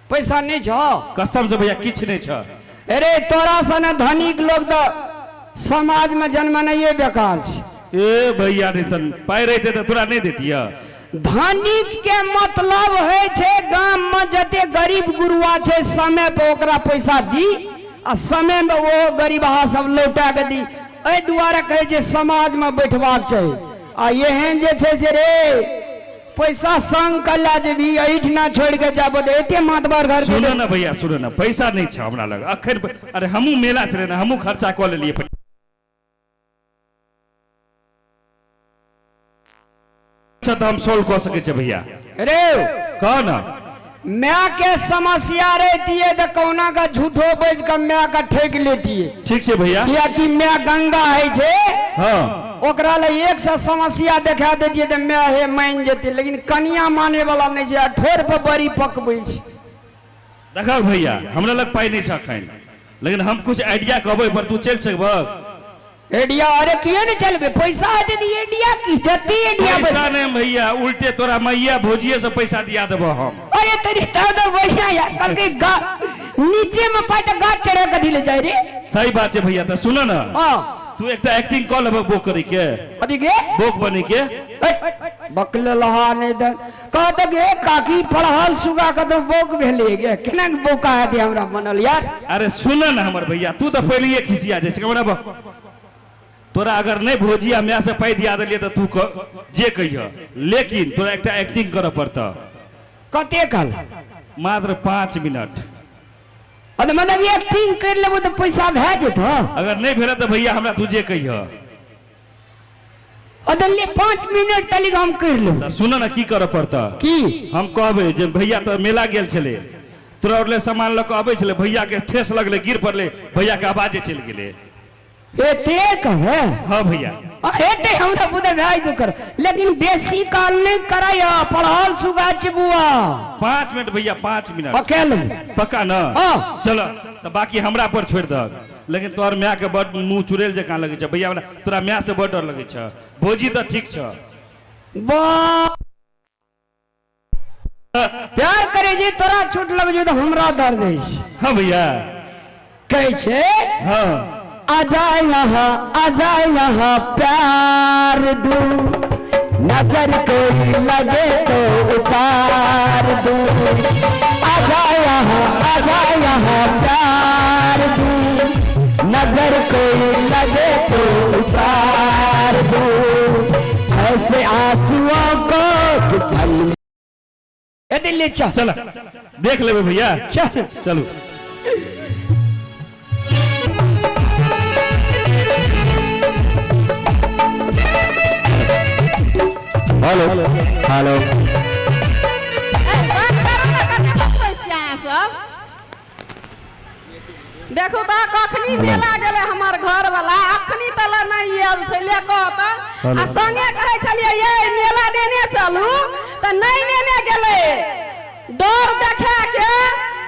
पैसा नहीं छ कसम से भैया किछ नहीं छ। अरे तोरा सन धनिक लोग तो समाज में जन्म नहीं बेकार छे। ए भैया नहीं तन पाई रहते तो तोरा नहीं देतिया। धनिक के मतलब है छे गांव में जते गरीब गुरुआ छे समय पे ओकरा पैसा दी आ समय में वो गरीबहा सब लौटा के दी। ए दुआरे कहे जे समाज में बैठवाक चाहिए। आ एहन जे छे से रे पैसा संग कला जे भी ऐठ ना छोड़ के जाबो एते मातबर घर सुनो ना भैया सुनो ना पैसा नहीं छ हमरा लग अखन। अरे हमू मेला छले ना हमू खर्चा क लेलिए। अच्छा तो हम सोल्व कर सके छे भैया। रे कह ना मैं के समस्या रहती है तो कौना का झूठो बेच कर मैं का ठेक लेती है। ठीक से भैया या कि मैं गंगा है छे हाँ ओकरा ले एक से समस्या दिखा देती है तो मैं हे मान जेती लेकिन कनिया माने वाला नहीं छे ठोर पे बड़ी पकबै छे। देखा भैया हमरा लग पाई नहीं छ खैन लेकिन हम कुछ आइडिया कहबै पर तू चल सकब। एडिया अरे किए नहीं चलबे पैसा दे दी एडिया की देती एडिया पैसा नहीं भैया उल्टे तोरा मैया भोजिए से पैसा दिया देबो हम। अरे तेरी तो बढ़िया यार कल के नीचे में पाए तो गाछ चढ़े कथी ले जाए रे। सही बात है भैया। तो सुनो ना हां तू एकटा एक्टिंग कॉल लेबो बोक करी के अभी के बोक बनी के बकले लहा ने द कहत गे काकी पढ़ल सुगा के तो बोक भेले गे केना बोका है हमरा बनल यार। अरे सुनो ना हमर भैया तू तो पहले ही खिसिया जे हमरा तोरा अगर नहीं भोजिया मैं से पाई दिया दिलिए तो तू जे कहियो लेकिन तोरा एकटा एक्टिंग करे पड़ता। कते कल मात्र 5 मिनट। अरे मतलब एक्टिंग कर लेबो तो पैसा भे जेत। अगर नहीं भेल तो भैया हमरा तू जे कहियो अरे ले 5 मिनट तली हम कर लेब। तो सुनो ना की करे पड़ता की हम कहबे जे भैया तो मेला गेल छले तोरा ओरले सामान ल के आबै छले भैया के ठेस लगले गिर पड़ले भैया के आवाजे चल गेले। एते कहे हां भैया एते हमरा बुझे भाई तो कर लेकिन बेसी काल नहीं कराया पढ़ल सुगा चिबुआ 5 मिनट भैया 5 मिनट अकेले पक्का ना। हां चलो तो बाकी हमरा पर छोड़ द लेकिन तोर म्या के बड मुंह चुरेल जका लगे छ भैया तोरा म्या से बड डर लगे छ भोजी तो ठीक छ। वाह प्यार करे जे तोरा छूट लगे जे तो हमरा दर्द है। हां भैया कहे छे हां आजा यहाँ प्यार दूं नजर कोई लगे तो उतार दूं। आजा यहाँ प्यार दूं नजर कोई लगे तो उतार दूं। ऐसे आंसुओं को दिल्ली चल देख लेबे भैया चलो। हेलो हेलो देखो तो कखनी मेला गेले हमार घर वाला अखनी तला नहीं आयल छै ले कहत आ संगे कहै छलिए ये मेला देने चलू त नहीं नेने गेले डर देखा के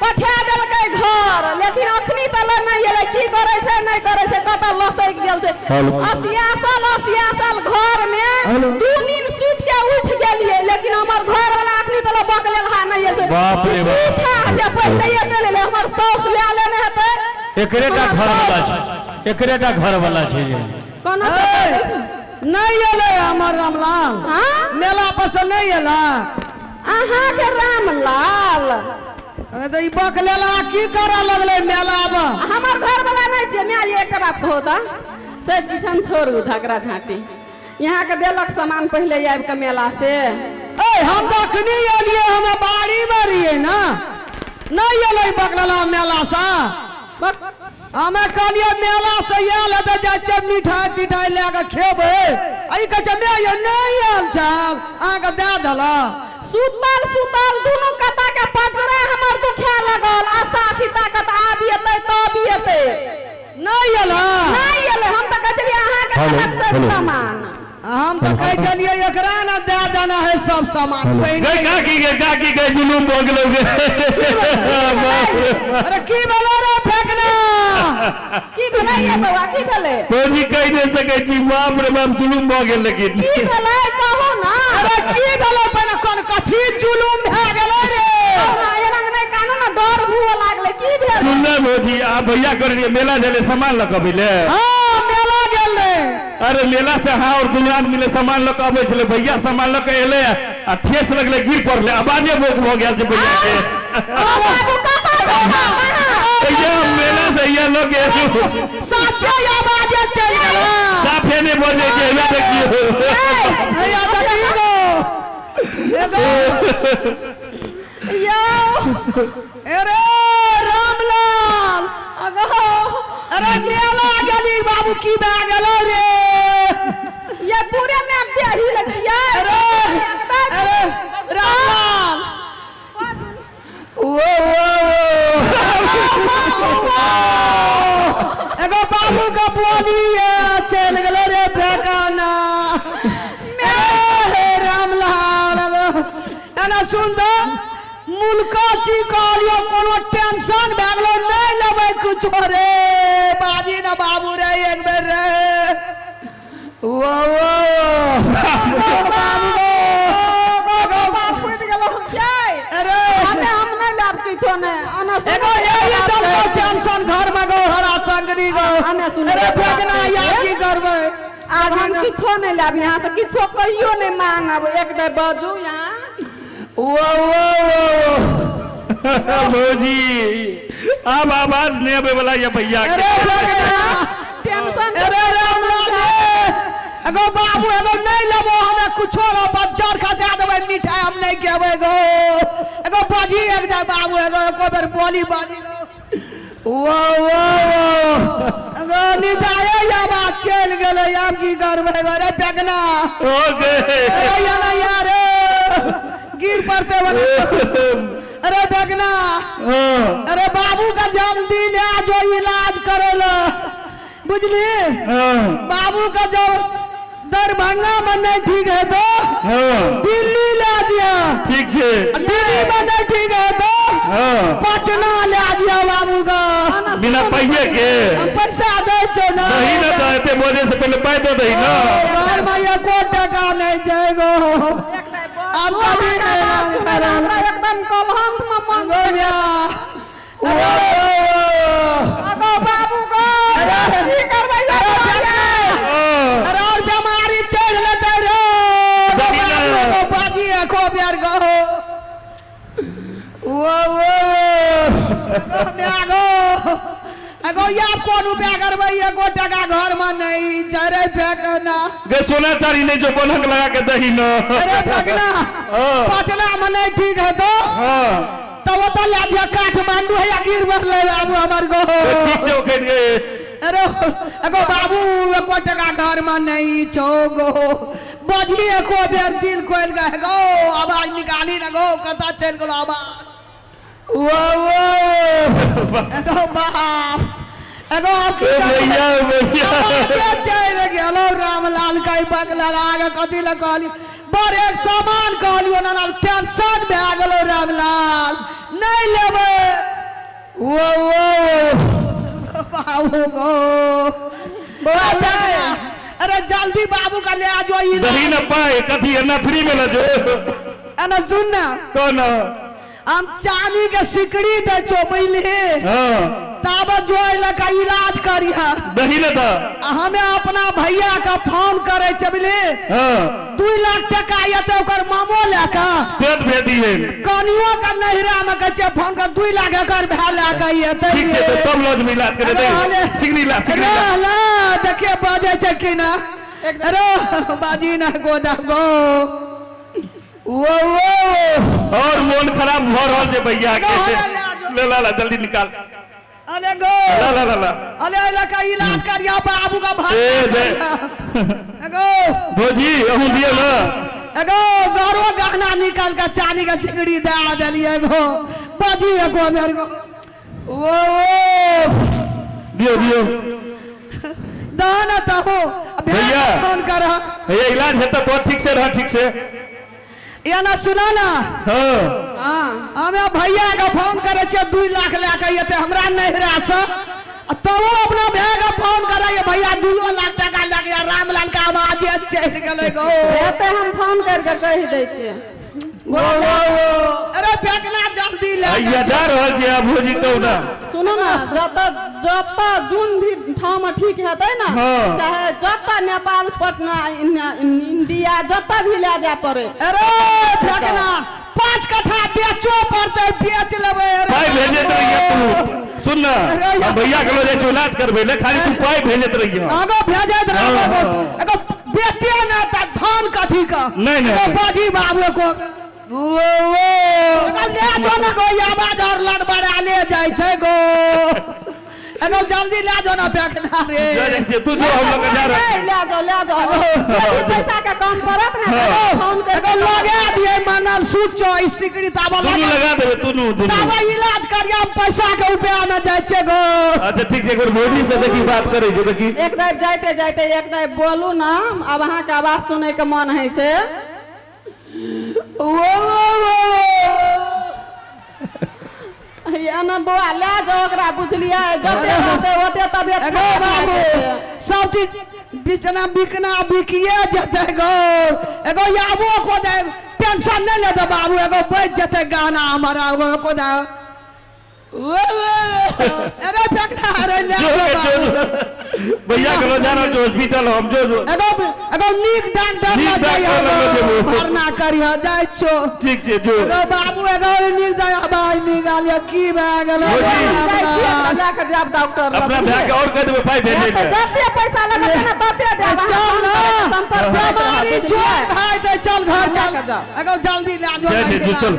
पठा देलकै घर लेकिन अखनी तला नहीं एले की करे छै नहीं करे छै कत लसैक गेल छै। असियासल घर में 2 दिन सुत के उठ गेलिए लेकिन हमर घर वाला अखनी तला बकले हा नहीं छै। बाप रे बाप जे पहिले चले हमर साउस ले लेने हेतै एकरेटा घर वाला छै एकरेटा घर वाला छै कोनो नहीं एले हमर रामलाल। हां मेला पर नहीं एला अहाँ के रामलाल तो ई बकलेला की करे लगले मेला में। हमर घर वाला नहीं छै मैं एकटा बात कहू त से पीछन छोड़ू झगड़ा झाटी यहाँ के देलक सामान पहले आबि के मेला से। ए हम अखनी एलिए हम बाड़ी में रहिए ना नहीं एले बकलेला मेला से। हमें कहलिए मेला से आयल तो जाय मिठाई तिठाई ले के खेबे आई कह मैं ये नहीं आयल छ आ के दे दला सुतल दोनों कता के पजरा हमर दुखे लगल आशा सीता कत आबी एतै तब एतै नहीं एला हम त कह छलिए अहाँ के देलक सब सामान हम तो कह चलिए एकरा ना दे देना है सब सामान काकी के जुलूम हो गेलो गे। अरे की बोलो रे फेंकना की भेलै ये बौआ की भेलै कोई कह नहीं सके छी बाप रे बाप जुलूम हो गेल लेकिन की भेलै कहू ना। अरे की भेलै पर कौन कथी जुलूम भे गेलै रे एना नहीं कानून भौजी आ भैया कर लिए मेला जले सामान लग अबिले हाँ मेला गेले अरे मेला से हाँ और दुनिया मिले सामान लग अबे छले भैया सामान लग के एले आ ठेस लगले गिर पड़ले आवाजे बोक भ गेल जे भैया के बाबू कहाँ ये मेला से ये लोग साचे आवाज चल गेला साफे ने बोले जे एबे देखियो भैया देखियो एगो यो अरे रामलाल अगो अरे मेला गेली बाबू की भए गेलो रे ये पूरे में देही लगे यार अरे अरे रामलाल वो एगो बाबू का बोली चल गेलो रे फेकाना हे रामलाल एना सुन दो मुल्का चिकालियो कोनो टेंशन भए गेलो नहीं लेबै कुछ रे बाजी ना बाबू रे एक बेर रे वो बाबू अरे हम नहीं लाभ किछो ने अना एगो यही दल को टेंशन घर में गो हरा संगरी गो अरे फेकना याद की करबै आज हम किछो नहीं लाभ यहाँ से किछो कहियो नहीं मांगब एक दे बाजू यहाँ वो भौजी अब आवाज नहीं आवे वाला ये भैया अरे फेकना टेंशन अरे रामलाल एगो बाबू एगो नहीं लेबो हमें कुछो रो बच्चर खसा देबै मिठाई हम नहीं केबै गो एगो बाजी एक जा बाबू एगो एको बेर बोली बाजी गो वो एगो निटाए आवाज चल गेलै अब की करबै गो रे फेकना ओके अरे यार यार गिर पड़ते वाला अरे फेकना अरे बाबू का जल्दी ले आ जो इलाज करेला बुझली बाबू का जो दरभंगा में नहीं ठीक है तो दिल्ली ले दिया ठीक है दिल्ली में नहीं ठीक है तो पटना ले दिया बाबू का बिना पैसे के हम पैसा दे छो ना नहीं ना कहते बोले से पहले पैसे दे दही ना घर में ये को टका नहीं जाएगो अब कभी नहीं करेंगे एकदम कलहंत में मांगो गोरिया अगो बाबू को की करबै अरे और बीमारी चढ़ लेते रे बाबू बाजी को प्यार गो वो अगो या कोन रुपया करबै एको टका घर में नहीं चरे फेकना गे सोना चारी नहीं जो बनक लगा के दही ना अरे फेकना पटना में नहीं ठीक है तो तो वो तो ले जा काठमांडू है या गिर बर ले बाबू हमर गो ठीक से उखेड़ गए अरे एगो बाबू एको टका घर में नहीं छोगो बजली एको बेर दिल खोल गए गो आवाज निकाली ना गो कता चल गेलो आवाज वो एगो बाप एगो आपकी भैया भैया चल गेलो रामलाल कई पग लगा के कथी ल कहली बड़ एक सामान कहलियो ना टेंशन भए गेलो रामलाल नहीं लेबै वो बाबू को अरे जल्दी बाबू का ले आ जो दही ना पाए कथी है ना फ्री में ना जो एना सुन ना कौन हम चांदी के सिकड़ी दे छो पहले तब जो का इलाज करिया दही ना था हमें अपना भैया का फोन करे चबले 2 लाख टका येते ओकर मामो लेका पेट भेदी है कनियो का नहिरा में कचे फोन कर 2 लाख एकर भे लेका येते ठीक से तो तब लॉज में इलाज करे दे सिगनी ला ला देखे बाजे छै कि ना अरे बाजी ना गोदा गो वो और मन खराब हो रहल जे भैया के ले ला जल्दी निकाल अरे गो ला अरे लका इलाज करिया बाबू का भाग एगो भौजी अहू दिए ना एगो गरो गहना निकाल के चांदी का सिकड़ी दे देलिए एगो बाजी एगो मेरे को वो दियो दाना तो हो भैया फोन कर भैया इलाज है तो ठीक से रह ठीक से या ना सुना ना हमें भैया का फोन करे 2 लाख लेके येते हमरा नहिरा से तो वो अपना भैया का फोन करे भैया 2 लाख टका लेके रामलाल का आवाज चल गेले गो एते हम फोन करके कहि दै छियै अरे फेकना जल्दी ले भैया जा रहल जे भौजी कहू ना सुनो ना जब जून भी ठाव में ठीक हेतै ना हाँ। चाहे जब नेपाल पटना इंडिया जब भी ले जाए पड़े अरे फेंकना 5 कट्ठा बेचो पड़ते बेच लेबै पाई भेजत रहिए तू सुन ना हम भैया के लो जे इलाज करबे ले खाली तू पाई भेजत रहिए आगो भेजत रहो एगो बेटे ना त धान कथी का नहीं। एगो बाजी बाबू को वो एगो ले जो ना गो आवाज और लड़बड़ा ले जाय छै गो एगो जल्दी ले जो ना फेंकना रे तू जो हम लोग जा रहे ले जाओ पैसा के कम पड़त ना फोन के एगो लगा दिए मंगल सूचो ई सिकड़ी ताबा तू लगा देबे तू ताबा इलाज करिया हम पैसा के रुपया में जाय छै गो अच्छा ठीक छै एक बार मोदी से देखी बात करे छै देखी एक दाइ जाते जाते एक दाइ बोलू ना अब अहाँ के आवाज सुने के मन है छै ना बौआ ले जाओ ओकरा बुझलिए जते होते ओते तबियत एगो बाबू सब चीज बिचना बिकना बिकिए जते गो एगो याबो को दे टेंशन नहीं ले दो बाबू एगो बच जते गाना हमारा एगो को दे अरे फेंकना रे ले बाबू भैया के लो जा रहा हॉस्पिटल हम जो एगो नीक डॉक्टर नीक लग जाय डॉक्टर लग जेबो। भरना करियो जाय छो ठीक छै जो एगो बाबू एगो नीक जाय आवाज निकालियो की भए गेलो जाके जाब डॉक्टर अपना भाई के और कह देबे पाई भेजे के जते पैसा लगत ना तते देब चल ना संपर्क बीमारी छोड़ भाई चल घर जाके चल जाओ। एगो जल्दी ले जय जय, जो चल।